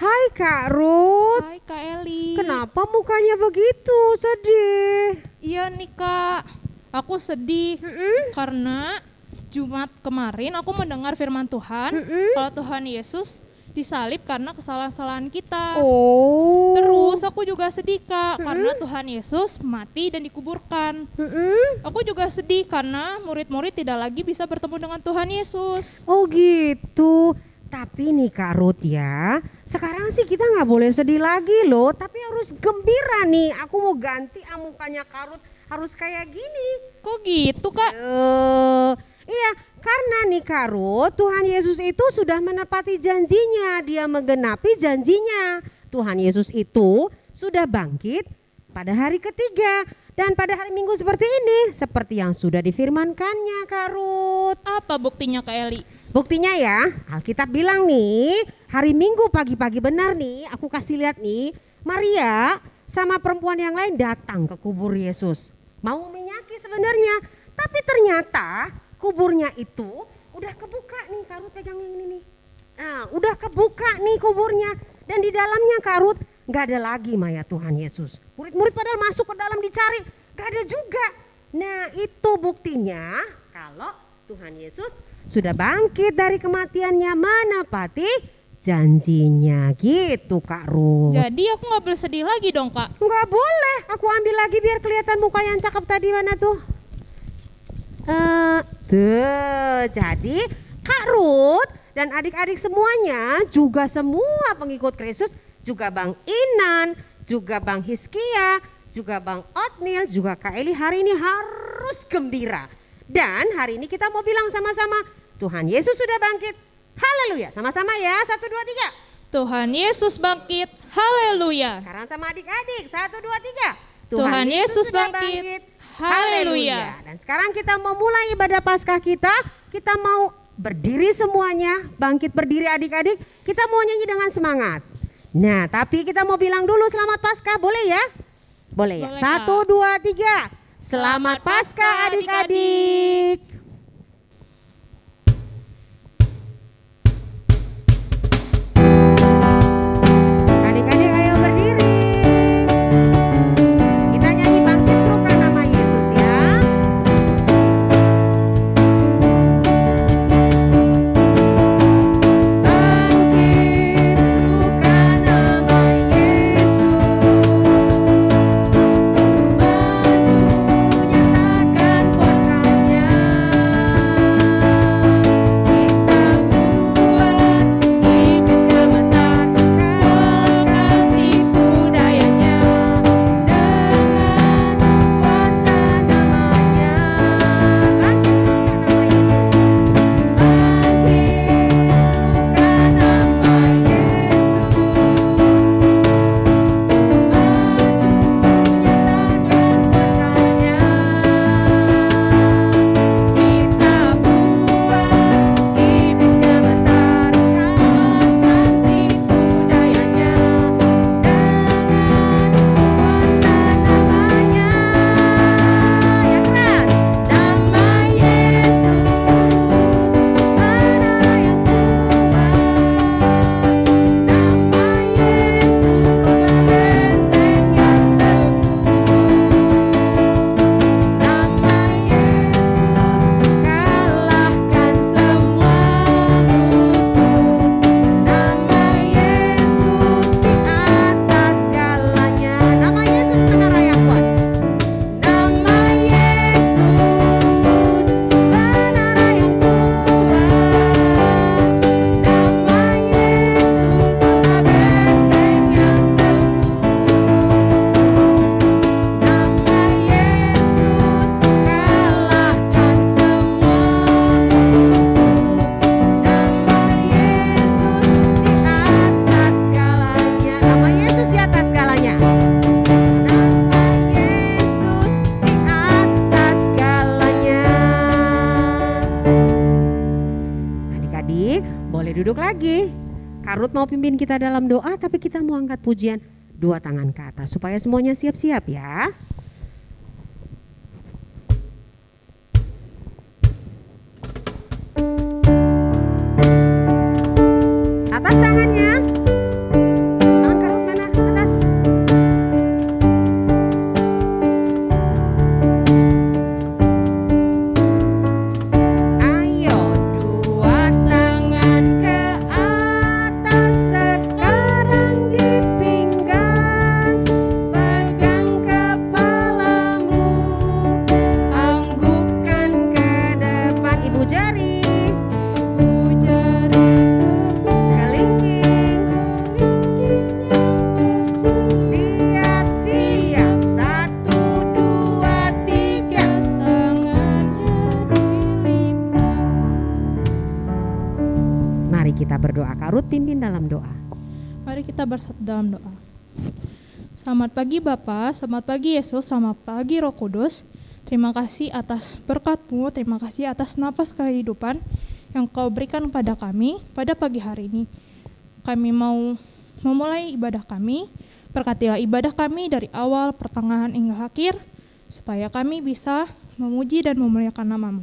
Hai Kak Ruth. Hai Kak Eli. Kenapa mukanya begitu sedih? Iya nih Kak, aku sedih karena Jumat kemarin aku mendengar firman Tuhan kalau Tuhan Yesus disalib karena kesalahan-kesalahan kita. Oh. Terus aku juga sedih Kak karena Tuhan Yesus mati dan dikuburkan. Aku juga sedih karena murid-murid tidak lagi bisa bertemu dengan Tuhan Yesus. Oh gitu. Tapi nih Kak Ruth ya, sekarang sih kita nggak boleh sedih lagi loh, tapi harus gembira nih. Aku mau ganti mukanya Kak Ruth harus kayak gini. Kok gitu Kak? Iya, karena nih Kak Ruth, Tuhan Yesus itu sudah menepati janjinya, dia menggenapi janjinya. Tuhan Yesus itu sudah bangkit pada hari ketiga dan pada hari Minggu seperti ini, seperti yang sudah difirmankannya Kak Ruth. Apa buktinya Kak Eli? Buktinya ya, Alkitab bilang nih, hari Minggu pagi-pagi benar nih, aku kasih lihat nih, Maria sama perempuan yang lain datang ke kubur Yesus. Mau minyaki sebenarnya, tapi ternyata kuburnya itu udah kebuka nih, Kak Ruth pegang yang ini nih. Nah, udah kebuka nih kuburnya dan di dalamnya Kak Ruth nggak ada lagi mayat Tuhan Yesus. Murid-murid padahal masuk ke dalam dicari, nggak ada juga. Nah, itu buktinya kalau Tuhan Yesus sudah bangkit dari kematiannya menepati janjinya gitu Kak Ruth. Jadi aku gak boleh sedih lagi dong Kak? Nggak boleh, aku ambil lagi biar kelihatan muka yang cakep tadi mana tuh. Jadi Kak Ruth dan adik-adik semuanya juga semua pengikut Kristus, juga Bang Inan, juga Bang Hiskia, juga Bang Otnil, juga Kak Eli hari ini harus gembira. Dan hari ini kita mau bilang sama-sama, Tuhan Yesus sudah bangkit. Haleluya, sama-sama ya, 1, 2, 3. Tuhan Yesus bangkit, haleluya. Sekarang sama adik-adik, 1, 2, 3. Tuhan Yesus sudah bangkit, haleluya. Dan sekarang kita mau mulai ibadah Paskah kita mau berdiri semuanya, bangkit berdiri adik-adik, kita mau nyanyi dengan semangat. Nah tapi kita mau bilang dulu selamat Paskah, boleh ya? Boleh ya, Boleh, 1, 2, 3. Selamat Paskah adik-adik. Adik-adik ayo berdiri. Kita nyanyi bangkit serukan nama Yesus ya. Bangkit serukan nama Yesus. Maju nyatakan kuasa-Nya. Duduk lagi. Kak Ruth mau pimpin kita dalam doa, tapi kita mau angkat pujian 2 tangan ke atas supaya semuanya siap-siap ya. Atas tangannya. Mari kita berdoa. Kak Ruth pimpin dalam doa. Mari kita bersatu dalam doa. Selamat pagi Bapa, selamat pagi Yesus, selamat pagi Roh Kudus. Terima kasih atas berkat-Mu, terima kasih atas napas kehidupan yang Kau berikan kepada kami pada pagi hari ini. Kami mau memulai ibadah kami, berkatilah ibadah kami dari awal, pertengahan hingga akhir, supaya kami bisa memuji dan memuliakan nama-Mu.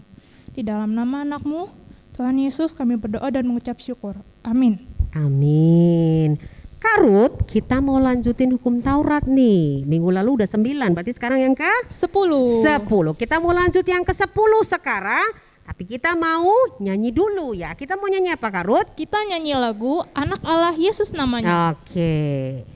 Di dalam nama anak-Mu, Tuhan Yesus, kami berdoa dan mengucap syukur. Amin. Amin. Kak Ruth, kita mau lanjutin hukum Taurat nih. Minggu lalu udah 9, berarti sekarang yang ke 10. 10. Kita mau lanjut yang ke 10 sekarang. Tapi kita mau nyanyi dulu ya. Kita mau nyanyi apa Kak Ruth? Kita nyanyi lagu Anak Allah Yesus namanya. Oke.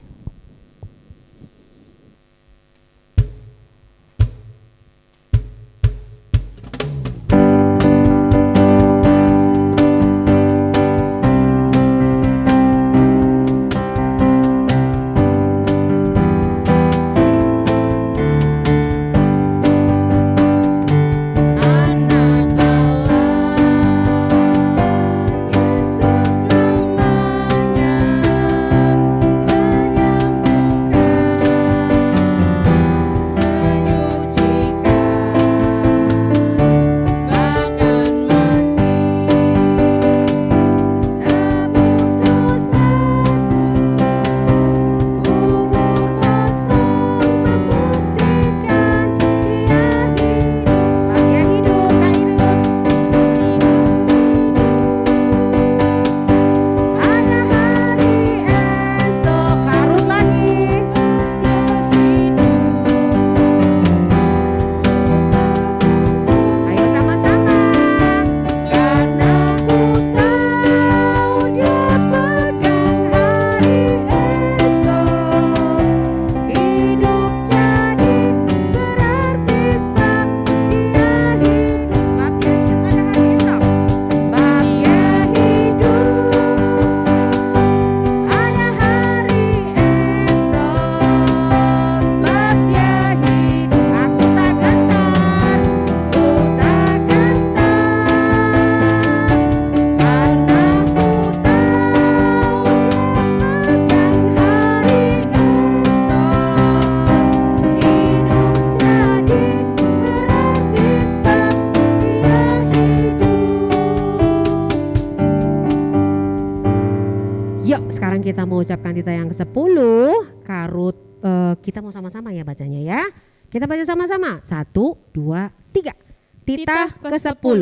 Sekarang kita mau ucapkan titah yang ke-10. Kak Ruth, kita mau sama-sama ya bacanya ya. Kita baca sama-sama. 1, 2, 3. Titah ke-10.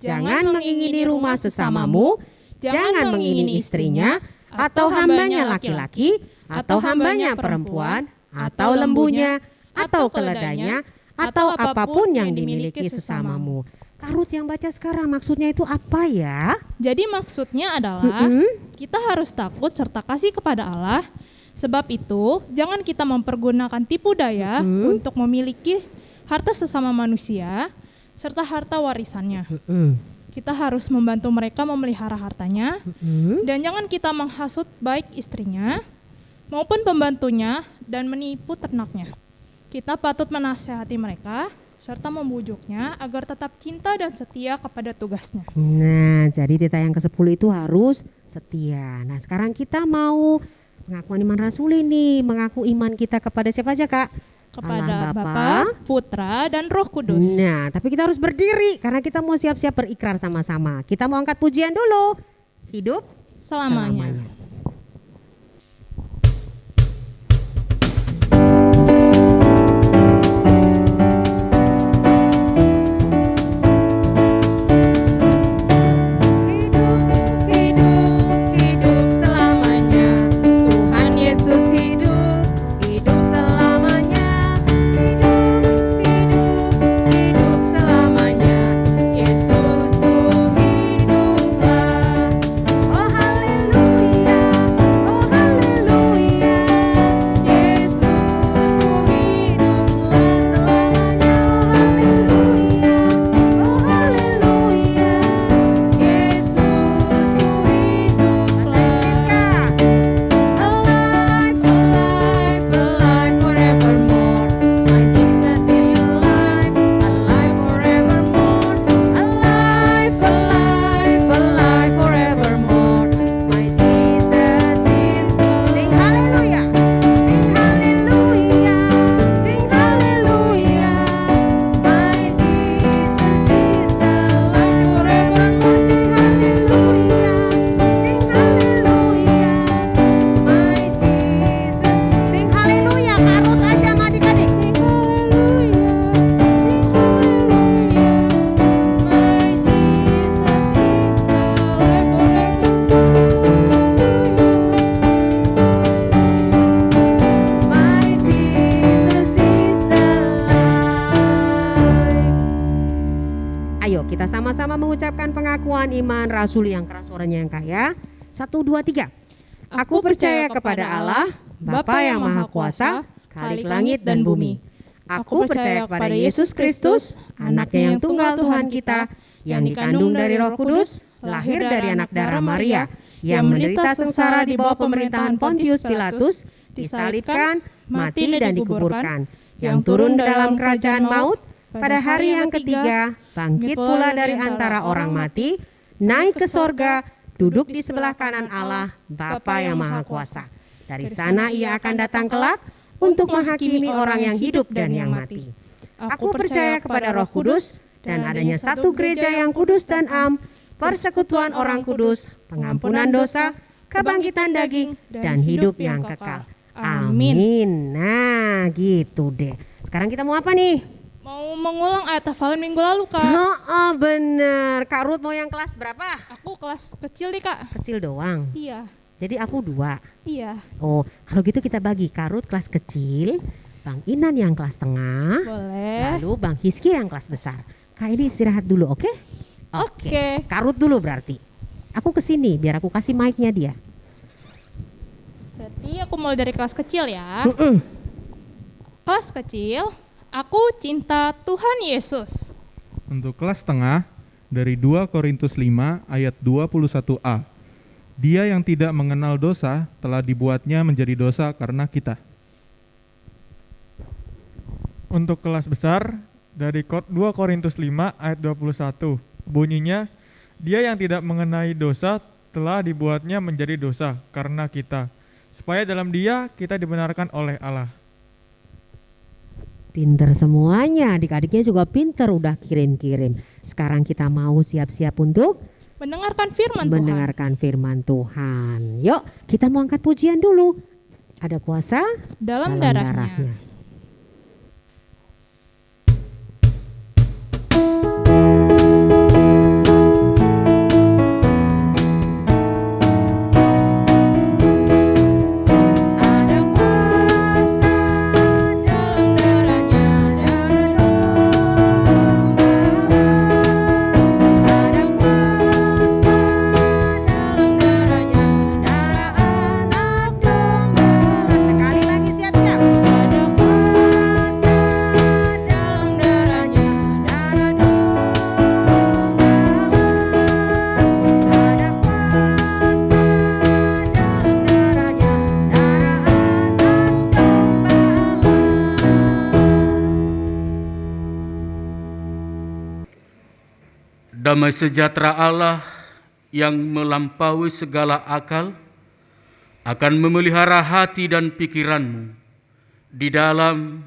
Jangan mengingini rumah sesamamu, jangan mengingini istrinya, atau hambanya laki-laki, atau hambanya perempuan, atau lembunya, atau keledainya, atau apapun yang dimiliki sesamamu. Kak Ruth yang baca sekarang maksudnya itu apa ya? Jadi maksudnya adalah kita harus takut serta kasih kepada Allah. Sebab itu jangan kita mempergunakan tipu daya untuk memiliki harta sesama manusia serta harta warisannya. Kita harus membantu mereka memelihara hartanya, dan jangan kita menghasut baik istrinya maupun pembantunya dan menipu ternaknya. Kita patut menasihati mereka serta membujuknya agar tetap cinta dan setia kepada tugasnya. Nah, jadi titah yang ke-10 itu harus setia. Nah, sekarang kita mau pengakuan iman rasuli nih, mengaku iman kita kepada siapa aja Kak? Kepada Bapa, Putra, dan Roh Kudus. Nah, tapi kita harus berdiri karena kita mau siap-siap berikrar sama-sama. Kita mau angkat pujian dulu. Hidup selamanya. Oh haleluya. pengakuan iman rasul yang keras suaranya yang kaya. 1, 2, 3. Aku percaya kepada Allah, Bapa yang Maha Kuasa, Khalik langit dan bumi. Aku percaya kepada Yesus Kristus, anaknya yang tunggal Tuhan kita, yang dikandung dari Roh Kudus, lahir dari anak darah Maria, yang menderita sengsara di bawah pemerintahan Pontius Pilatus, disalibkan, mati dan dikuburkan, yang turun dalam kerajaan maut, pada hari yang ketiga bangkit pula dari antara orang mati, naik ke sorga, duduk di sebelah kanan Allah, Bapa yang Maha Kuasa. Dari sana ia akan datang kelak untuk menghakimi orang yang hidup dan yang mati. Aku percaya kepada Roh Kudus dan adanya satu gereja yang kudus dan am, persekutuan orang kudus, pengampunan dosa, kebangkitan daging, dan hidup yang kekal. Amin. Nah, gitu deh. Sekarang kita mau apa nih? Mau mengulang ayat hafalan minggu lalu, Kak. Oh, bener. Kak Ruth mau yang kelas berapa? Aku kelas kecil nih, Kak. Kecil doang. Iya. Jadi aku 2. Iya. Oh, kalau gitu kita bagi. Kak Ruth kelas kecil, Bang Inan yang kelas tengah, Boleh. lalu Bang Hiski yang kelas besar. Kak Eli istirahat dulu, oke? Oke. Kak Ruth dulu berarti. Aku kesini biar aku kasih mic-nya dia. Berarti aku mulai dari kelas kecil ya. Mm-mm. Kelas kecil, aku cinta Tuhan Yesus. Untuk kelas tengah, dari 2 Korintus 5 ayat 21a. Dia yang tidak mengenal dosa telah dibuatnya menjadi dosa karena kita. Untuk kelas besar, dari 2 Korintus 5 ayat 21. Bunyinya, dia yang tidak mengenai dosa telah dibuatnya menjadi dosa karena kita, supaya dalam dia kita dibenarkan oleh Allah. Pinter semuanya, adik-adiknya juga pinter udah kirim-kirim. Sekarang kita mau siap-siap untuk Mendengarkan firman Tuhan. mendengarkan firman Tuhan. Yuk, kita mau angkat pujian dulu. Ada kuasa Dalam darahnya. Ada kuasa dalam darahnya, darah domba. Ada kuasa dalam darahnya, darah anak domba. Sekali lagi siap-siap. Ada kuasa dalam darahnya, darah domba. Ada kuasa dalam darahnya, darah anak domba. Damai sejahtera Allah yang melampaui segala akal akan memelihara hati dan pikiranmu di dalam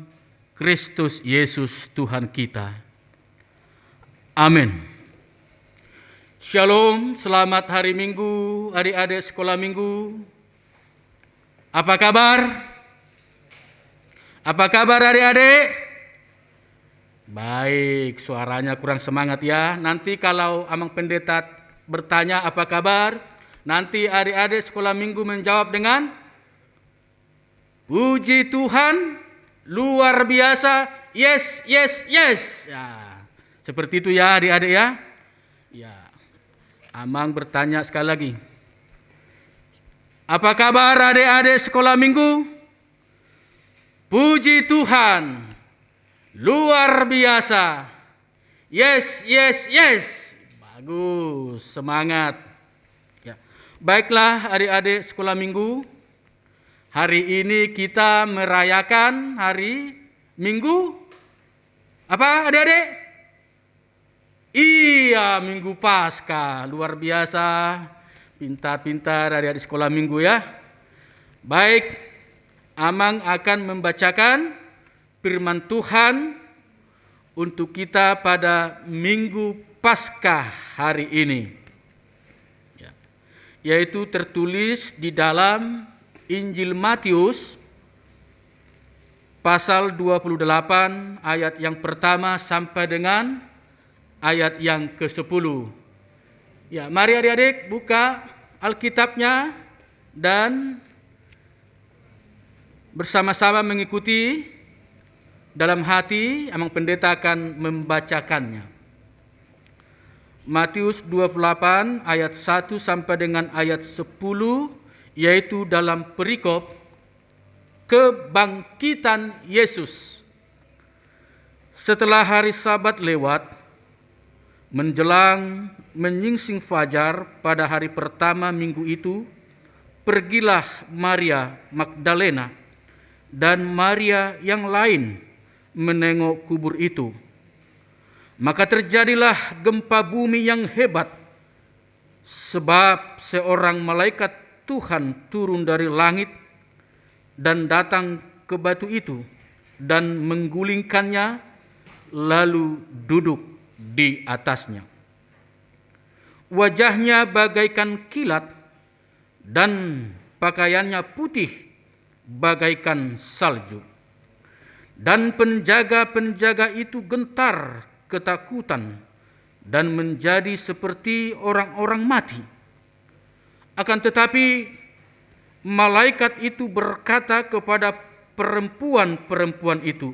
Kristus Yesus Tuhan kita. Amin. Shalom, selamat hari Minggu, adik-adik sekolah Minggu. Apa kabar? Apa kabar adik-adik? Baik, suaranya kurang semangat ya. Nanti kalau Amang Pendeta bertanya apa kabar, nanti adik-adik sekolah Minggu menjawab dengan puji Tuhan, luar biasa, yes, yes, yes. Ya, seperti itu ya adik-adik ya. Ya, Amang bertanya sekali lagi. Apa kabar adik-adik sekolah Minggu? Puji Tuhan, luar biasa. Yes, yes, yes. Bagus, semangat. Ya. Baiklah adik-adik sekolah Minggu. Hari ini kita merayakan hari Minggu. Apa adik-adik? Iya, Minggu Paskah. Luar biasa. Pintar-pintar adik-adik sekolah Minggu ya. Baik, Amang akan membacakan firman Tuhan untuk kita pada Minggu Paskah hari ini, yaitu tertulis di dalam Injil Matius pasal 28 ayat yang pertama sampai dengan ayat yang ke-10. Ya, mari adik-adik buka Alkitabnya dan bersama-sama mengikuti. Dalam hati, Amang Pendeta akan membacakannya. Matius 28 ayat 1 sampai dengan ayat 10, yaitu dalam perikop kebangkitan Yesus. Setelah hari Sabat lewat, menjelang menyingsing fajar pada hari pertama minggu itu, pergilah Maria Magdalena dan Maria yang lain menengok kubur itu. Maka terjadilah gempa bumi yang hebat, sebab seorang malaikat Tuhan turun dari langit dan datang ke batu itu dan menggulingkannya, lalu duduk di atasnya. Wajahnya bagaikan kilat dan pakaiannya putih bagaikan salju. Dan penjaga-penjaga itu gentar ketakutan dan menjadi seperti orang-orang mati. Akan tetapi malaikat itu berkata kepada perempuan-perempuan itu,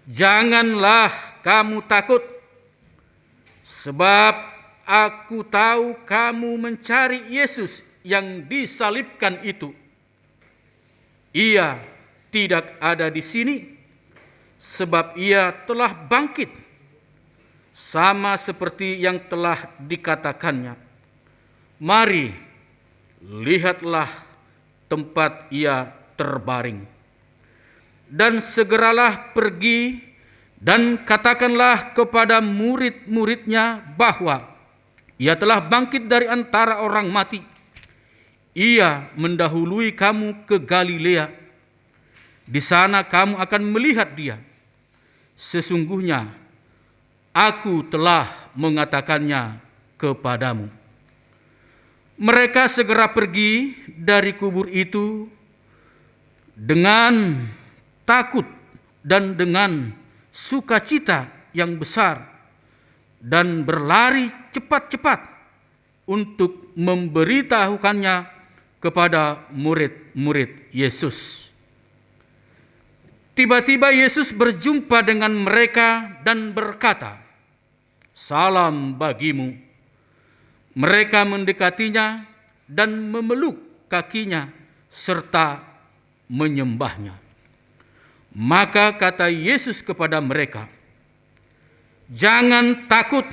"Janganlah kamu takut, sebab aku tahu kamu mencari Yesus yang disalibkan itu. Ia tidak ada di sini, sebab ia telah bangkit, sama seperti yang telah dikatakannya. Mari, lihatlah tempat ia terbaring. Dan segeralah pergi dan katakanlah kepada murid-muridnya bahwa ia telah bangkit dari antara orang mati. Ia mendahului kamu ke Galilea. Di sana kamu akan melihat dia. Sesungguhnya aku telah mengatakannya kepadamu." Mereka segera pergi dari kubur itu dengan takut dan dengan sukacita yang besar, dan berlari cepat-cepat untuk memberitahukannya kepada murid-murid Yesus. Tiba-tiba Yesus berjumpa dengan mereka dan berkata, "Salam bagimu." Mereka mendekatinya dan memeluk kakinya serta menyembahnya. Maka kata Yesus kepada mereka, "Jangan takut,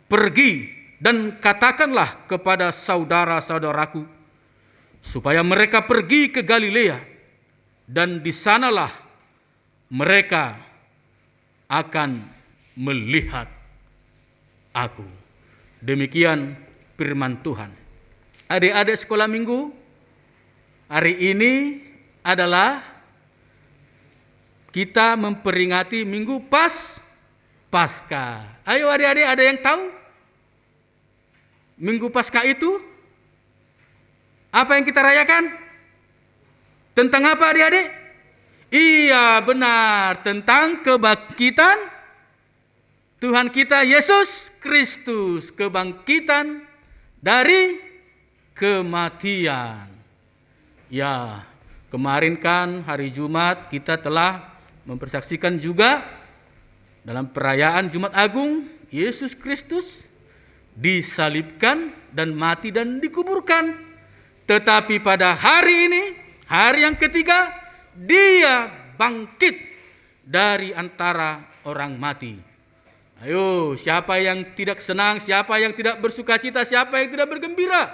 pergi dan katakanlah kepada saudara-saudaraku supaya mereka pergi ke Galilea, dan di sanalah mereka akan melihat aku." Demikian firman Tuhan. Adik-adik sekolah minggu, hari ini adalah kita memperingati Minggu Paskah. Ayo adik-adik, ada yang tahu Minggu Paskah itu apa yang kita rayakan? Tentang apa adik-adik? Iya benar, tentang kebangkitan Tuhan kita Yesus Kristus, kebangkitan dari kematian. Ya, kemarin kan hari Jumat kita telah mempersaksikan juga dalam perayaan Jumat Agung, Yesus Kristus disalibkan dan mati dan dikuburkan. Tetapi pada hari ini, hari yang ketiga, dia bangkit dari antara orang mati. Ayo, siapa yang tidak senang, siapa yang tidak bersukacita, siapa yang tidak bergembira?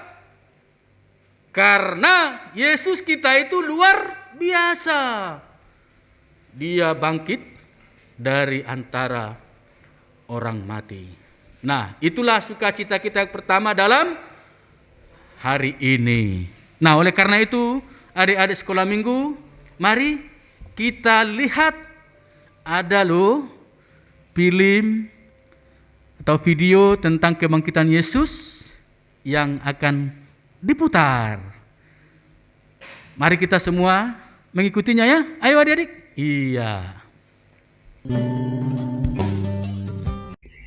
Karena Yesus kita itu luar biasa. Dia bangkit dari antara orang mati. Nah, itulah sukacita kita yang pertama dalam hari ini. Nah, oleh karena itu, adik-adik sekolah minggu, mari kita lihat ada loh film atau video tentang kebangkitan Yesus yang akan diputar. Mari kita semua mengikutinya ya. Ayo adik-adik. Iya.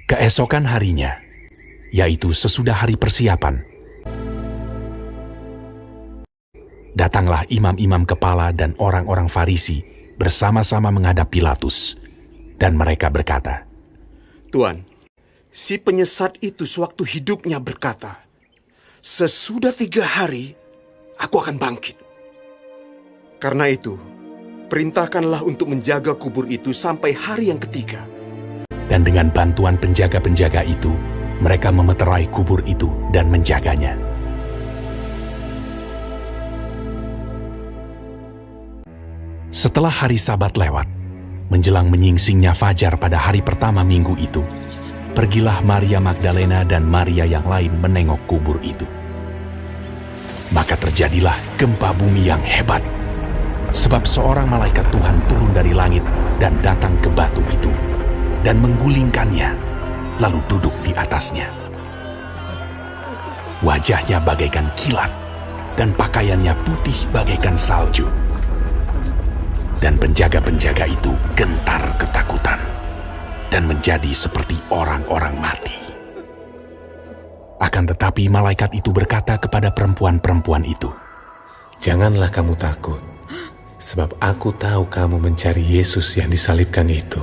Keesokan harinya, yaitu sesudah hari persiapan, datanglah imam-imam kepala dan orang-orang Farisi bersama-sama menghadap Pilatus, dan mereka berkata, "Tuan, si penyesat itu sewaktu hidupnya berkata, sesudah 3 hari, aku akan bangkit. Karena itu, perintahkanlah untuk menjaga kubur itu sampai hari yang ketiga. Dan dengan bantuan penjaga-penjaga itu, mereka memeterai kubur itu dan menjaganya. Setelah hari Sabat lewat, menjelang menyingsingnya fajar pada hari pertama minggu itu, pergilah Maria Magdalena dan Maria yang lain menengok kubur itu. Maka terjadilah gempa bumi yang hebat, sebab seorang malaikat Tuhan turun dari langit dan datang ke batu itu, dan menggulingkannya, lalu duduk di atasnya. Wajahnya bagaikan kilat, dan pakaiannya putih bagaikan salju. Dan penjaga-penjaga itu gentar ketakutan dan menjadi seperti orang-orang mati. Akan tetapi malaikat itu berkata kepada perempuan-perempuan itu, "Janganlah kamu takut, sebab aku tahu kamu mencari Yesus yang disalibkan itu.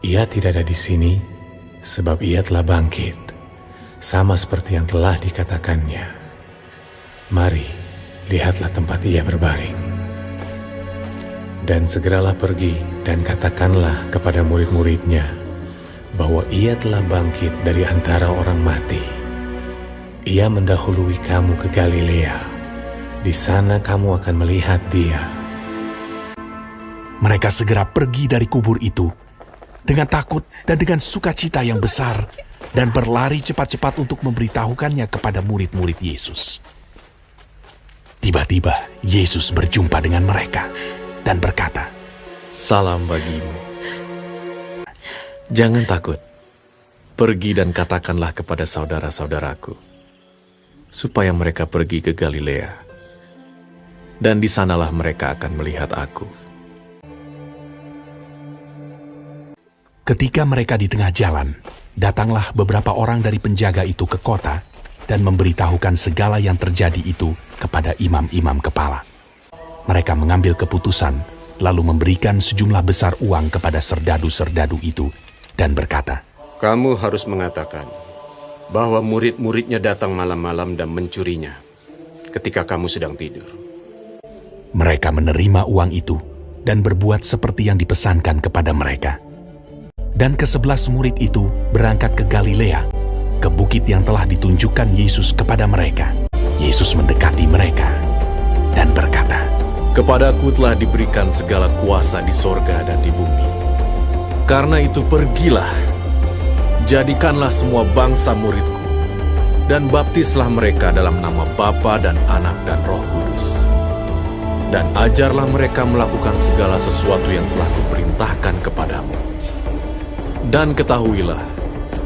Ia tidak ada di sini, sebab ia telah bangkit, sama seperti yang telah dikatakannya. Mari, lihatlah tempat ia berbaring. Dan segeralah pergi dan katakanlah kepada murid-muridnya bahwa ia telah bangkit dari antara orang mati. Ia mendahului kamu ke Galilea. Di sana kamu akan melihat dia." Mereka segera pergi dari kubur itu dengan takut dan dengan sukacita yang besar, dan berlari cepat-cepat untuk memberitahukannya kepada murid-murid Yesus. Tiba-tiba Yesus berjumpa dengan mereka dan berkata, "Salam bagimu. Jangan takut. Pergi dan katakanlah kepada saudara-saudaraku, supaya mereka pergi ke Galilea. Dan di sanalah mereka akan melihat aku." Ketika mereka di tengah jalan, datanglah beberapa orang dari penjaga itu ke kota dan memberitahukan segala yang terjadi itu kepada imam-imam kepala. Mereka mengambil keputusan, lalu memberikan sejumlah besar uang kepada serdadu-serdadu itu, dan berkata, Kamu harus mengatakan bahwa murid-muridnya datang malam-malam dan mencurinya ketika kamu sedang tidur. Mereka menerima uang itu dan berbuat seperti yang dipesankan kepada mereka. Dan ke-11 murid itu berangkat ke Galilea, ke bukit yang telah ditunjukkan Yesus kepada mereka. Yesus mendekati mereka dan berkata, "Kepadaku telah diberikan segala kuasa di sorga dan di bumi. Karena itu pergilah, jadikanlah semua bangsa muridku, dan baptislah mereka dalam nama Bapa dan Anak dan Roh Kudus. Dan ajarlah mereka melakukan segala sesuatu yang telah kuperintahkan kepadamu. Dan ketahuilah,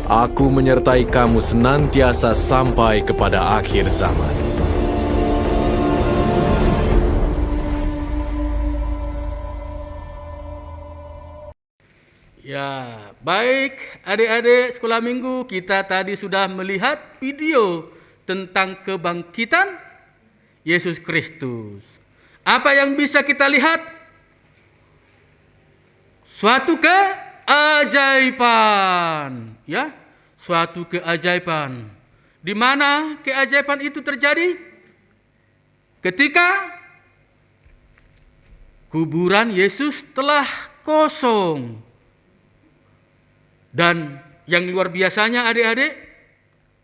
aku menyertai kamu senantiasa sampai kepada akhir zaman." Ya, baik adik-adik sekolah minggu, kita tadi sudah melihat video tentang kebangkitan Yesus Kristus. Apa yang bisa kita lihat? Suatu keajaiban, ya, suatu keajaiban. Di mana keajaiban itu terjadi? Ketika kuburan Yesus telah kosong. Dan yang luar biasanya adik-adik,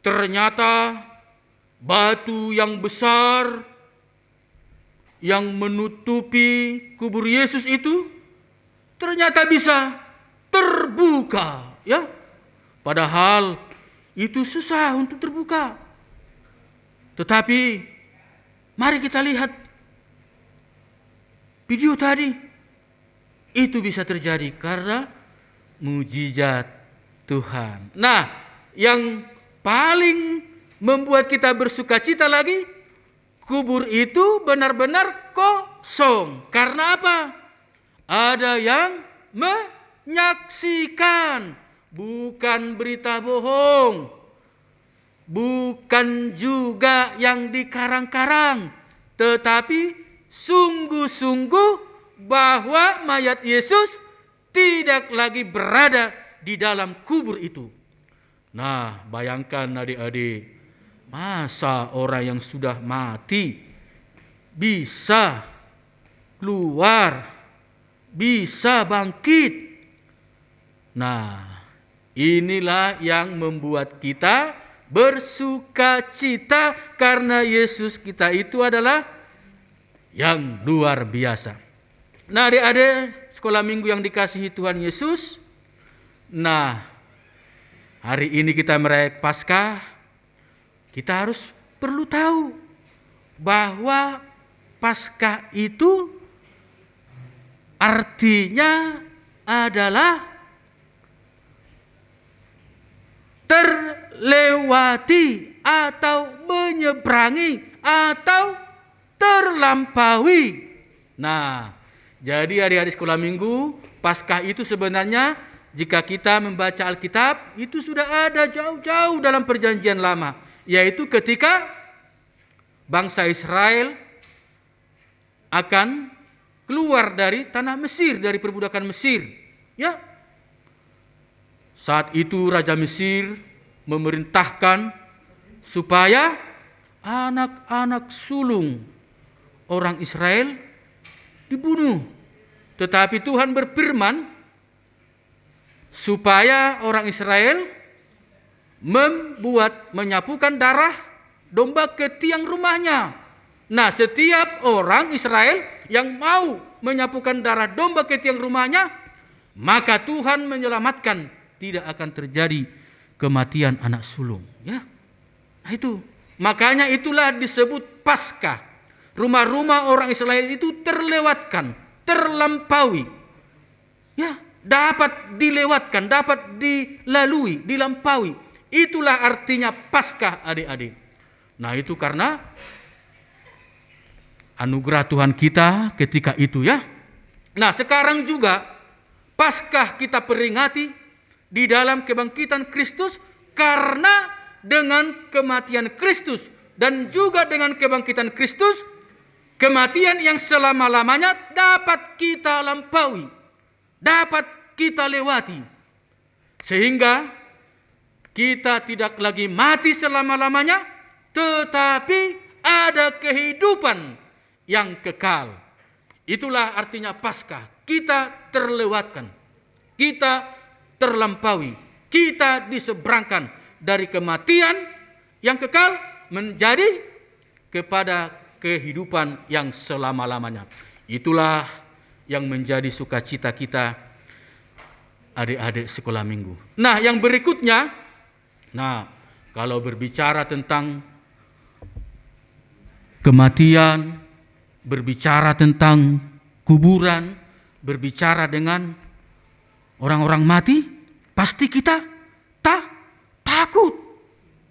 ternyata batu yang besar yang menutupi kubur Yesus itu ternyata bisa terbuka, ya. Padahal itu susah untuk terbuka. Tetapi mari kita lihat video tadi. Itu bisa terjadi karena mujizat Tuhan. Nah, yang paling membuat kita bersukacita lagi, kubur itu benar-benar kosong. Karena apa? Ada yang menyaksikan, bukan berita bohong, bukan juga yang dikarang-karang, tetapi sungguh-sungguh bahwa mayat Yesus tidak lagi berada di dalam kubur itu. Nah, bayangkan adik-adik, masa orang yang sudah mati bisa keluar, bisa bangkit. Nah, inilah yang membuat kita bersuka cita karena Yesus kita itu adalah yang luar biasa. Nah, adik-adik sekolah minggu yang dikasihi Tuhan Yesus. Nah, hari ini kita merayakan Paskah. Kita harus perlu tahu bahwa Paskah itu artinya adalah terlewati atau menyeberangi atau terlampaui. Nah, jadi adik-adik sekolah minggu, Paskah itu sebenarnya jika kita membaca Alkitab itu sudah ada jauh-jauh dalam Perjanjian Lama, yaitu ketika bangsa Israel akan keluar dari tanah Mesir, dari perbudakan Mesir. Ya. Saat itu Raja Mesir memerintahkan supaya anak-anak sulung orang Israel dibunuh. Tetapi Tuhan berfirman supaya orang Israel menyapukan darah domba ke tiang rumahnya. Nah, setiap orang Israel yang mau menyapukan darah domba ke tiang rumahnya, maka Tuhan menyelamatkan, tidak akan terjadi kematian anak sulung. Ya, nah itu makanya itulah disebut Paskah. Rumah-rumah orang Israel itu terlewatkan, terlampaui. Ya, dapat dilewatkan, dapat dilalui, dilampaui. Itulah artinya Paskah, adik-adik. Nah, itu karena anugerah Tuhan kita ketika itu, ya. Nah, sekarang juga Paskah kita peringati di dalam kebangkitan Kristus, karena dengan kematian Kristus dan juga dengan kebangkitan Kristus, kematian yang selama-lamanya dapat kita lampaui, dapat kita lewati. Sehingga kita tidak lagi mati selama-lamanya, tetapi ada kehidupan yang kekal. Itulah artinya Paskah. Kita terlewatkan, kita terlampaui, kita diseberangkan dari kematian yang kekal menjadi kepada kehidupan yang selama-lamanya. Itulah yang menjadi sukacita kita, adik-adik sekolah minggu. Nah, yang berikutnya, kalau berbicara tentang kematian, berbicara tentang kuburan, berbicara dengan orang-orang mati, pasti kita takut.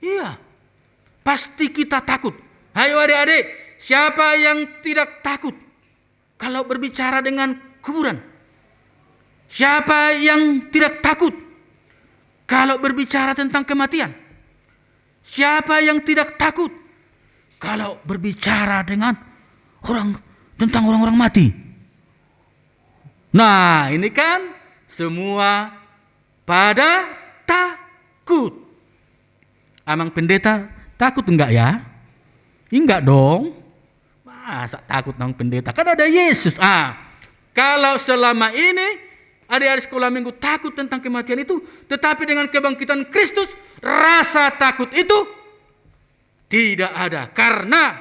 Iya, pasti kita takut. Hayo adik-adik, siapa yang tidak takut kalau berbicara dengan kuburan? Siapa yang tidak takut kalau berbicara tentang kematian? Siapa yang tidak takut kalau berbicara dengan tentang orang-orang mati? Nah, ini kan semua pada takut. Amang pendeta takut enggak ya? Enggak dong. Masa takut nang pendeta? Kan ada Yesus. Kalau selama ini adik-adik sekolah minggu takut tentang kematian itu, tetapi dengan kebangkitan Kristus, rasa takut itu tidak ada. Karena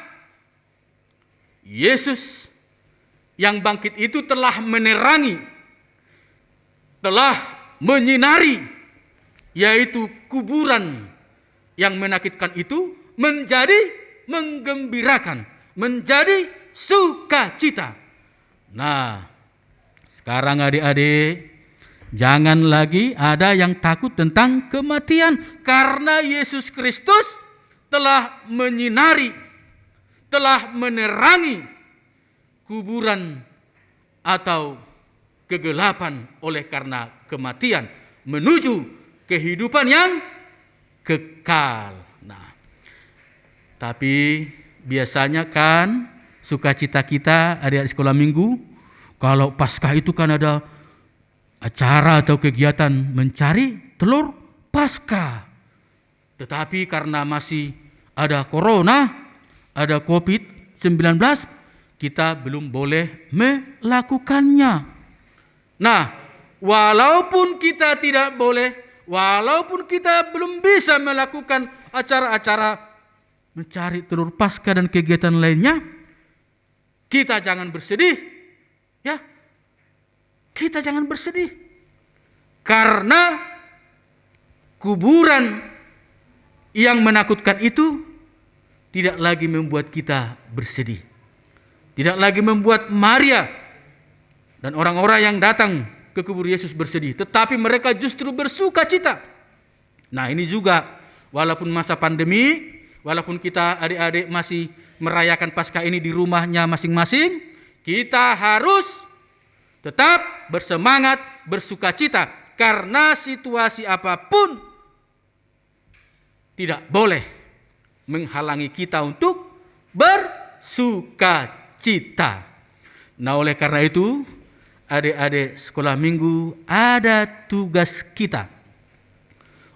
Yesus yang bangkit itu telah menerangi, telah menyinari, yaitu kuburan yang menakutkan itu menjadi menggembirakan, menjadi sukacita. Nah, sekarang adik-adik, jangan lagi ada yang takut tentang kematian, karena Yesus Kristus telah menyinari, telah menerangi kuburan atau kegelapan oleh karena kematian menuju kehidupan yang kekal. Nah, tapi biasanya kan sukacita kita adik-adik sekolah minggu, kalau Paskah itu kan ada acara atau kegiatan mencari telur Paskah. Tetapi karena masih ada corona, ada COVID-19, kita belum boleh melakukannya. Nah, walaupun kita tidak boleh, walaupun kita belum bisa melakukan acara-acara mencari telur Paskah dan kegiatan lainnya, kita jangan bersedih. Ya, kita jangan bersedih. Karena kuburan yang menakutkan itu tidak lagi membuat kita bersedih. Tidak lagi membuat Maria dan orang-orang yang datang ke kubur Yesus bersedih. Tetapi mereka justru bersuka cita. Nah, ini juga walaupun masa pandemi, walaupun kita adik-adik masih merayakan Paskah ini di rumahnya masing-masing, kita harus tetap bersemangat, bersuka cita. Karena situasi apapun tidak boleh menghalangi kita untuk bersuka cita. Nah, oleh karena itu, adik-adik sekolah minggu, ada tugas kita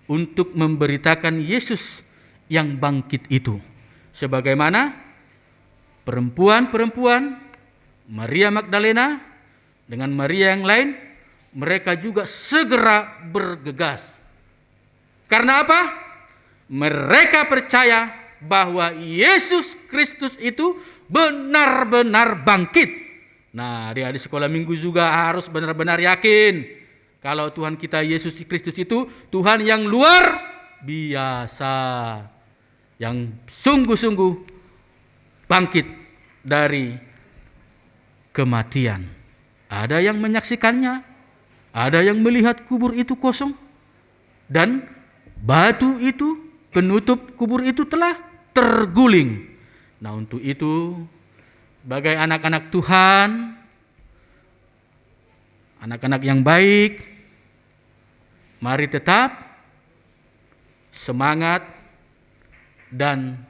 untuk memberitakan Yesus yang bangkit itu. Sebagaimana perempuan-perempuan Maria Magdalena dengan Maria yang lain, mereka juga segera bergegas. Karena apa? Mereka percaya bahwa Yesus Kristus itu benar-benar bangkit. Nah, adik-adik sekolah minggu juga harus benar-benar yakin kalau Tuhan kita Yesus Kristus itu Tuhan yang luar biasa, yang sungguh-sungguh bangkit dari kematian. Ada yang menyaksikannya, ada yang melihat kubur itu kosong, dan batu itu penutup kubur itu telah terguling. Nah, untuk itu sebagai anak-anak Tuhan, anak-anak yang baik, mari tetap semangat dan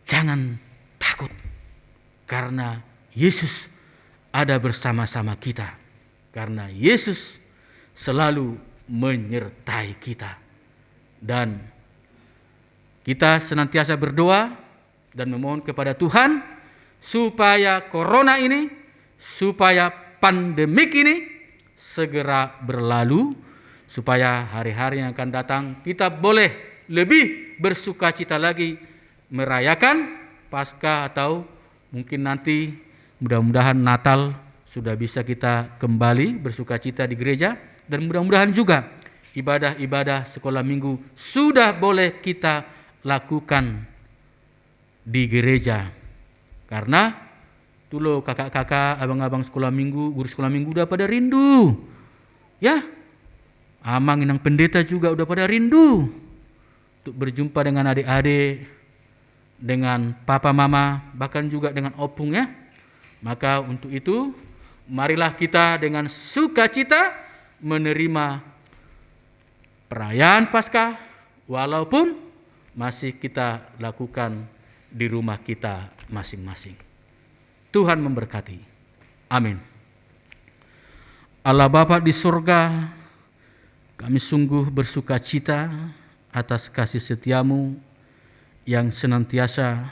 jangan takut, karena Yesus ada bersama-sama kita, karena Yesus selalu menyertai kita. Dan kita senantiasa berdoa dan memohon kepada Tuhan supaya corona ini, supaya pandemik ini segera berlalu, supaya hari-hari yang akan datang kita boleh lebih bersukacita lagi merayakan Paskah, atau mungkin nanti mudah-mudahan Natal sudah bisa kita kembali bersukacita di gereja, dan mudah-mudahan juga ibadah-ibadah sekolah minggu sudah boleh kita lakukan di gereja. Karena tuh loh kakak-kakak, abang-abang sekolah minggu, guru sekolah minggu udah pada rindu. Ya, amang inang pendeta juga udah pada rindu untuk berjumpa dengan adik-adik, dengan papa mama, bahkan juga dengan opung ya. Maka untuk itu marilah kita dengan sukacita menerima perayaan Paskah, walaupun masih kita lakukan di rumah kita masing-masing. Tuhan memberkati. Amin. Allah Bapa di surga, kami sungguh bersuka cita atas kasih setiamu yang senantiasa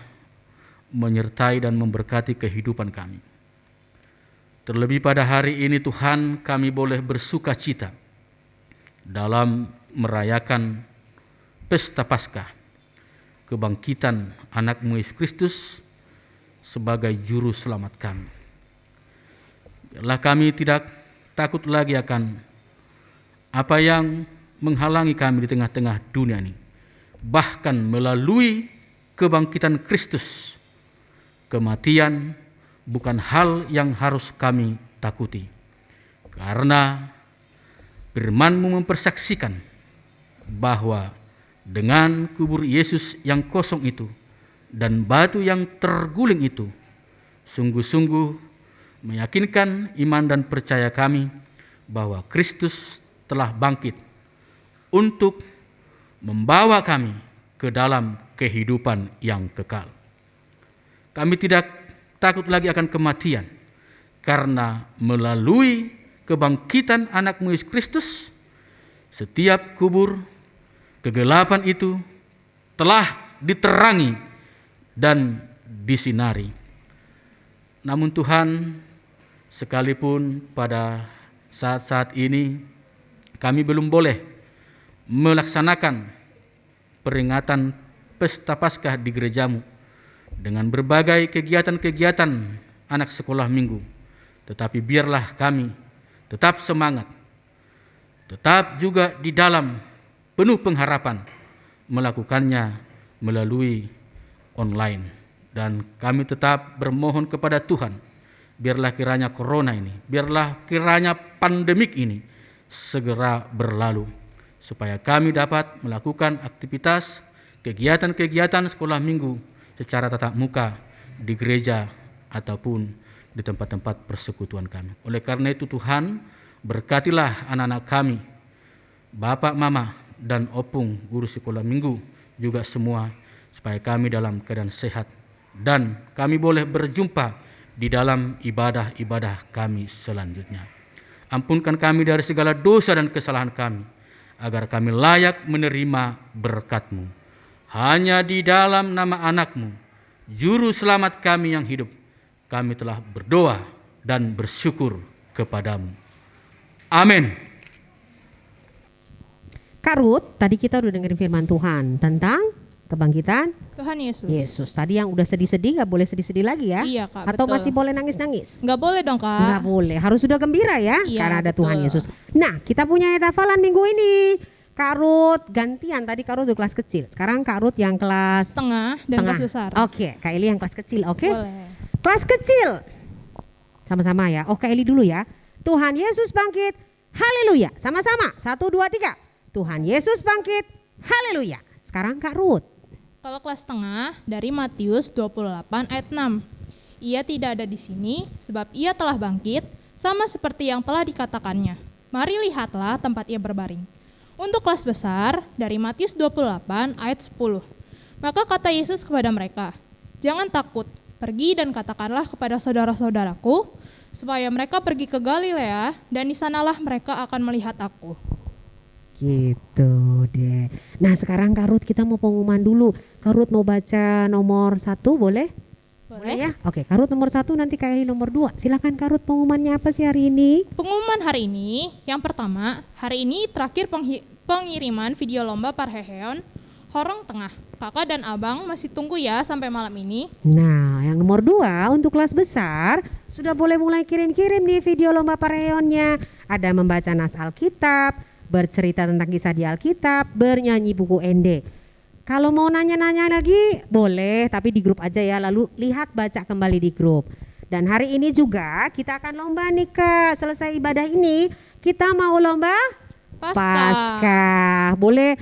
menyertai dan memberkati kehidupan kami. Terlebih pada hari ini Tuhan, kami boleh bersuka cita dalam merayakan pesta Paskah, kebangkitan anak-Mu Yesus Kristus sebagai juru selamat kami. Biarlah kami tidak takut lagi akan apa yang menghalangi kami di tengah-tengah dunia ini. Bahkan melalui kebangkitan Kristus, kematian bukan hal yang harus kami takuti. Karena firman-Mu mempersaksikan bahwa dengan kubur Yesus yang kosong itu dan batu yang terguling itu sungguh-sungguh meyakinkan iman dan percaya kami bahwa Kristus telah bangkit untuk membawa kami ke dalam kehidupan yang kekal. Kami tidak takut lagi akan kematian, karena melalui kebangkitan anak-Mu Yesus Kristus, setiap kubur kegelapan itu telah diterangi dan disinari. Namun Tuhan, sekalipun pada saat-saat ini kami belum boleh melaksanakan peringatan Pesta Paskah di gerejamu dengan berbagai kegiatan-kegiatan anak sekolah minggu, tetapi biarlah kami tetap semangat, tetap juga di dalam penuh pengharapan melakukannya melalui online. Dan kami tetap bermohon kepada Tuhan, biarlah kiranya corona ini, biarlah kiranya pandemik ini segera berlalu, supaya kami dapat melakukan aktivitas, kegiatan-kegiatan sekolah minggu secara tatap muka di gereja ataupun di tempat-tempat persekutuan kami. Oleh karena itu Tuhan, berkatilah anak-anak kami, Bapak, Mama, dan Opung, guru sekolah minggu, juga semua, supaya kami dalam keadaan sehat dan kami boleh berjumpa di dalam ibadah-ibadah kami selanjutnya. Ampunkan kami dari segala dosa dan kesalahan kami, agar kami layak menerima berkat-Mu. Hanya di dalam nama anak-Mu, Juru Selamat kami yang hidup, kami telah berdoa dan bersyukur kepadamu. Amin. Kak Ruth, tadi kita udah dengerin firman Tuhan tentang kebangkitan Tuhan Yesus. Yesus. Tadi yang udah sedih-sedih gak boleh sedih-sedih lagi ya? Iya, Kak, Atau betul. masih boleh nangis-nangis? Nggak boleh dong, Kak. Nggak boleh, harus sudah gembira ya, Iya, karena ada betul. Tuhan Yesus. Nah, kita punya ayat hafalan minggu ini. Kak Ruth gantian, tadi Kak Ruth udah kelas kecil, sekarang Kak Ruth yang kelas Setengah dan tengah. kelas besar. Oke, Kak Eli yang kelas kecil, oke? Boleh. Kelas kecil, sama-sama ya. Oh, Kak Eli dulu ya. Tuhan Yesus bangkit, haleluya. Sama-sama, 1, 2, 3. Tuhan Yesus bangkit, haleluya. Sekarang Kak Ruth. Kalau kelas tengah dari Matius 28 ayat 6. Ia tidak ada di sini sebab ia telah bangkit sama seperti yang telah dikatakannya. Mari lihatlah tempat ia berbaring. Untuk kelas besar dari Matius 28 ayat 10. Maka kata Yesus kepada mereka, jangan takut, pergi dan katakanlah kepada saudara-saudaraku supaya mereka pergi ke Galilea dan di sanalah mereka akan melihat aku. Gitu deh. Nah sekarang Kak Ruth kita mau pengumuman dulu. Kak Ruth mau baca nomor 1 boleh? Boleh ya? Oke, Kak Ruth nomor 1, nanti Kak Eli nomor 2. Silakan Kak Ruth, pengumumannya apa sih hari ini? Pengumuman hari ini, yang pertama, hari ini terakhir pengiriman video lomba Parheheon Horong Tengah. Kakak dan abang masih tunggu ya sampai malam ini. Nah yang nomor 2 untuk kelas besar sudah boleh mulai kirim-kirim nih video lomba Parheheonnya. Ada membaca nas Alkitab, bercerita tentang kisah di Alkitab, bernyanyi buku ende. Kalau mau nanya-nanya lagi boleh, tapi di grup aja ya, lalu lihat baca kembali di grup. Dan hari ini juga kita akan lomba nih Kak, selesai ibadah ini kita mau lomba Paskah. Boleh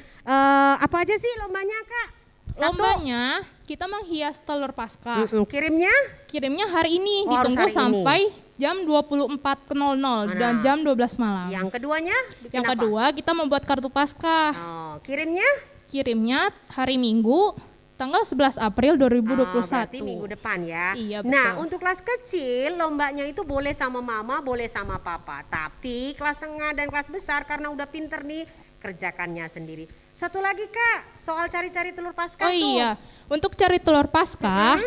apa aja sih lombanya Kak? Lombanya kita menghias telur Paskah. Kirimnya? Kirimnya hari ini, Oh, harus ditunggu hari sampai jam 24.00 dan jam 12 malam. Yang keduanya? bikin Yang apa? kedua kita membuat kartu Paskah. Oh, kirimnya? Kirimnya hari Minggu tanggal 11 April 2021. Berarti minggu depan ya. Iya, betul. Nah untuk kelas kecil lombanya itu boleh sama mama, boleh sama papa. Tapi kelas tengah dan kelas besar karena udah pinter nih, kerjakannya sendiri. Satu lagi Kak, soal cari-cari telur Paskah Oh tuh. iya, untuk cari telur Paskah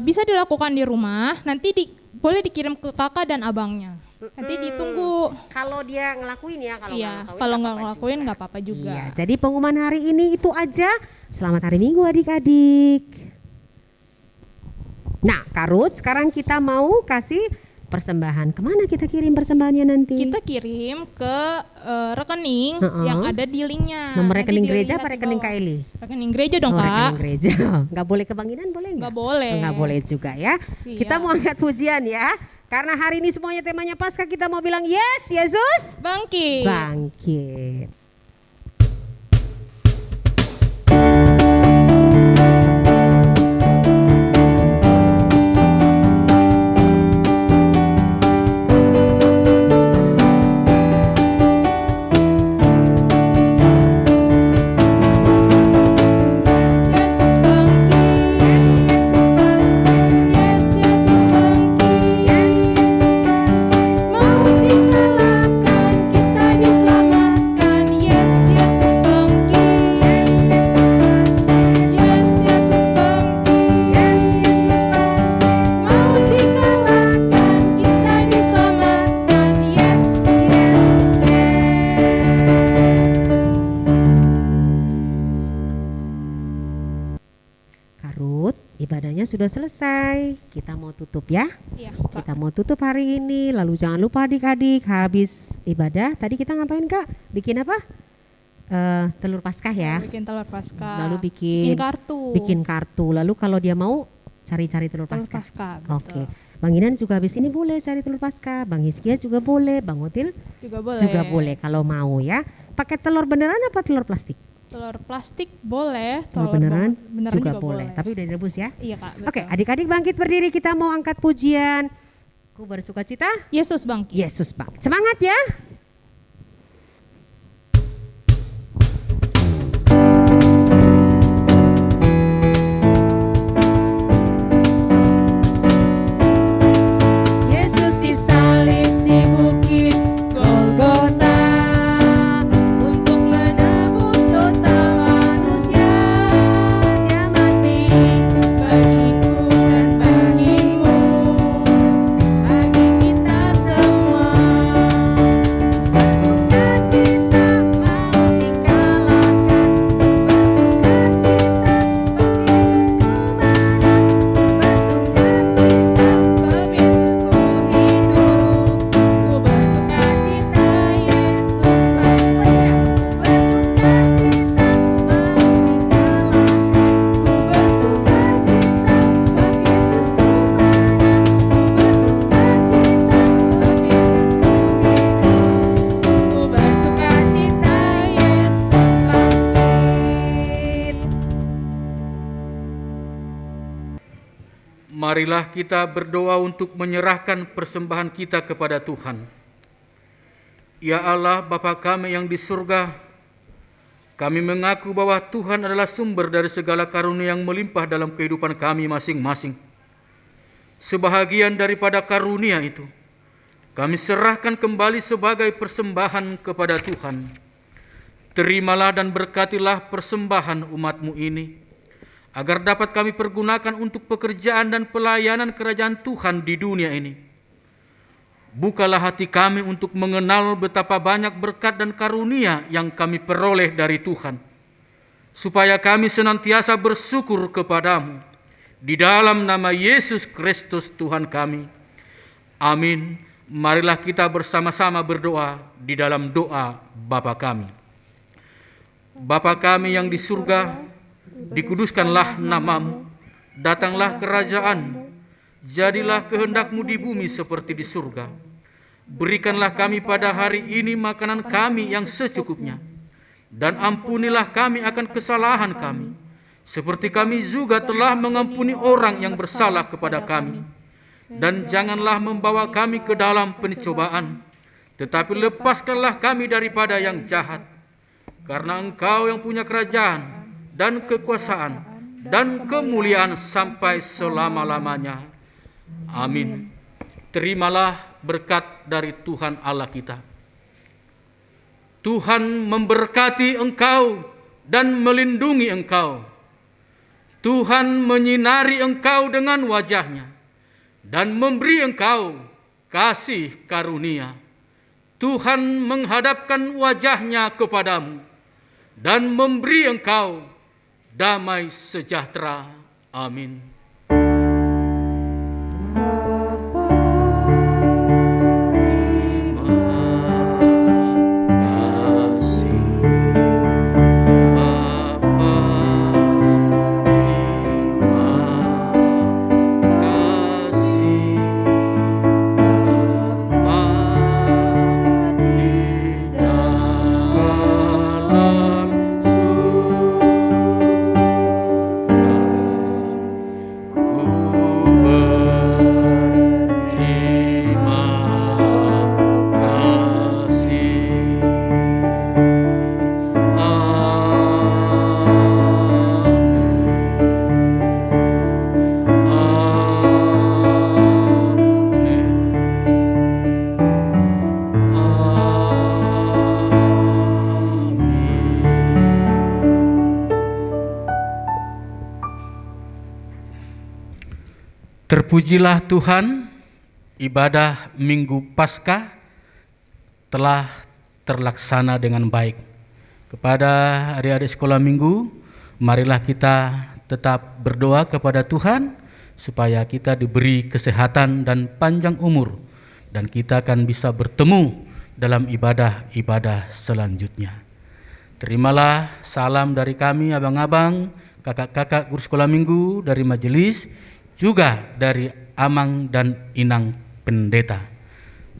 bisa dilakukan di rumah. Nanti boleh dikirim ke kakak dan abangnya. Nanti ditunggu. Kalau dia ngelakuin ya, kalau Iya, nggak kalau ngelakuin nggak ngelakuin nggak apa-apa juga. Iya, jadi pengumuman hari ini itu aja. Selamat hari Minggu adik-adik. Nah Kak Ruth, sekarang kita mau kasih persembahan. Kemana kita kirim persembahannya nanti? Kita kirim ke rekening yang ada di linknya. Nomor Nanti rekening gereja dilihat apa di rekening bawah. Kak Eli? Rekening gereja dong Oh, Kak. rekening gereja. Nggak boleh kebangkitan, boleh nggak? Nggak boleh. Oh, nggak boleh juga ya. Iya. Kita mau angkat pujian ya. Karena hari ini semuanya temanya Paskah, kita mau bilang yes, Yesus Bangkit. bangkit. Yesus bangkit. Yesus bangkit. Yesus bangkit. Yesus bangkit. Maut dikalahkan, kita diselamatkan. Ruth, ibadahnya sudah selesai. Kita mau tutup ya. Iya, Kak. Kita mau tutup hari ini. Lalu jangan lupa adik-adik, habis ibadah tadi kita ngapain Kak? Bikin apa? Telur Paskah ya. Bikin telur Paskah. Lalu bikin kartu. Bikin kartu. Lalu kalau dia mau cari-cari telur telur Paskah. Paskah. Betul. Oke. Bang Inan juga habis ini boleh cari telur Paskah. Bang Hizkia juga boleh. Bang Otil Juga boleh. juga boleh kalau mau ya. Pakai telur beneran apa telur plastik? Telur plastik boleh. Telur beneran, beneran juga boleh. Tapi udah direbus ya. Iya, Kak. Betul. Oke, adik-adik bangkit berdiri, kita mau angkat pujian. Ku bersukacita, Yesus bangkit. Yesus bangkit. Semangat ya. Yesus disalib di bukit Golgota untuk menebus dosa manusia. Dia mati bagiku dan bagimu, bagi kita semua. Bersukacita mau dikalahkan, bersukacita sebab Yesus ku menang, bersukacita sebab Yesus ku hidup. Ku bersukacita Yesus bangkit, bersukacita mau dikalahkan, ku bersukacita sebab Yesus ku menang, bersukacita sebab Yesus ku hidup. Ku bersukacita Yesus bangkit. Marilah kita berdoa untuk menyerahkan persembahan kita kepada Tuhan. Ya Allah, Bapa kami yang di surga, kami mengaku bahwa Tuhan adalah sumber dari segala karunia yang melimpah dalam kehidupan kami masing-masing. Sebahagian daripada karunia itu, kami serahkan kembali sebagai persembahan kepada Tuhan. Terimalah dan berkatilah persembahan umat-Mu ini, agar dapat kami pergunakan untuk pekerjaan dan pelayanan kerajaan Tuhan di dunia ini. Bukalah hati kami untuk mengenal betapa banyak berkat dan karunia yang kami peroleh dari Tuhan, supaya kami senantiasa bersyukur kepadamu. Di dalam nama Yesus Kristus Tuhan kami. Amin. Marilah kita bersama-sama berdoa di dalam doa Bapa kami. Bapa kami yang di surga, dikuduskanlah namamu, datanglah kerajaanmu, jadilah kehendak-Mu di bumi seperti di surga. Berikanlah kami pada hari ini makanan kami yang secukupnya, dan ampunilah kami akan kesalahan kami, seperti kami juga telah mengampuni orang yang bersalah kepada kami. Dan janganlah membawa kami ke dalam pencobaan, tetapi lepaskanlah kami daripada yang jahat. Karena Engkau yang punya kerajaan, dan kekuasaan, dan kemuliaan sampai selama-lamanya. Amin. Terimalah berkat dari Tuhan Allah kita. Tuhan memberkati engkau dan melindungi engkau. Tuhan menyinari engkau dengan wajah-Nya dan memberi engkau kasih karunia. Tuhan menghadapkan wajah-Nya kepadamu dan memberi engkau damai sejahtera. Amin. Terpujilah Tuhan, ibadah Minggu Paskah telah terlaksana dengan baik. Kepada adik-adik sekolah minggu, marilah kita tetap berdoa kepada Tuhan supaya kita diberi kesehatan dan panjang umur, dan kita akan bisa bertemu dalam ibadah-ibadah selanjutnya. Terimalah salam dari kami abang-abang, kakak-kakak guru sekolah minggu dari majelis, juga dari Amang dan Inang Pendeta.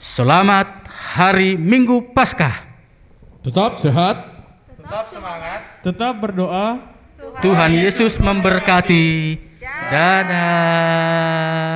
Selamat Hari Minggu Paskah. Tetap sehat, Tetap berdoa. Tuhan Yesus memberkati. Dadah.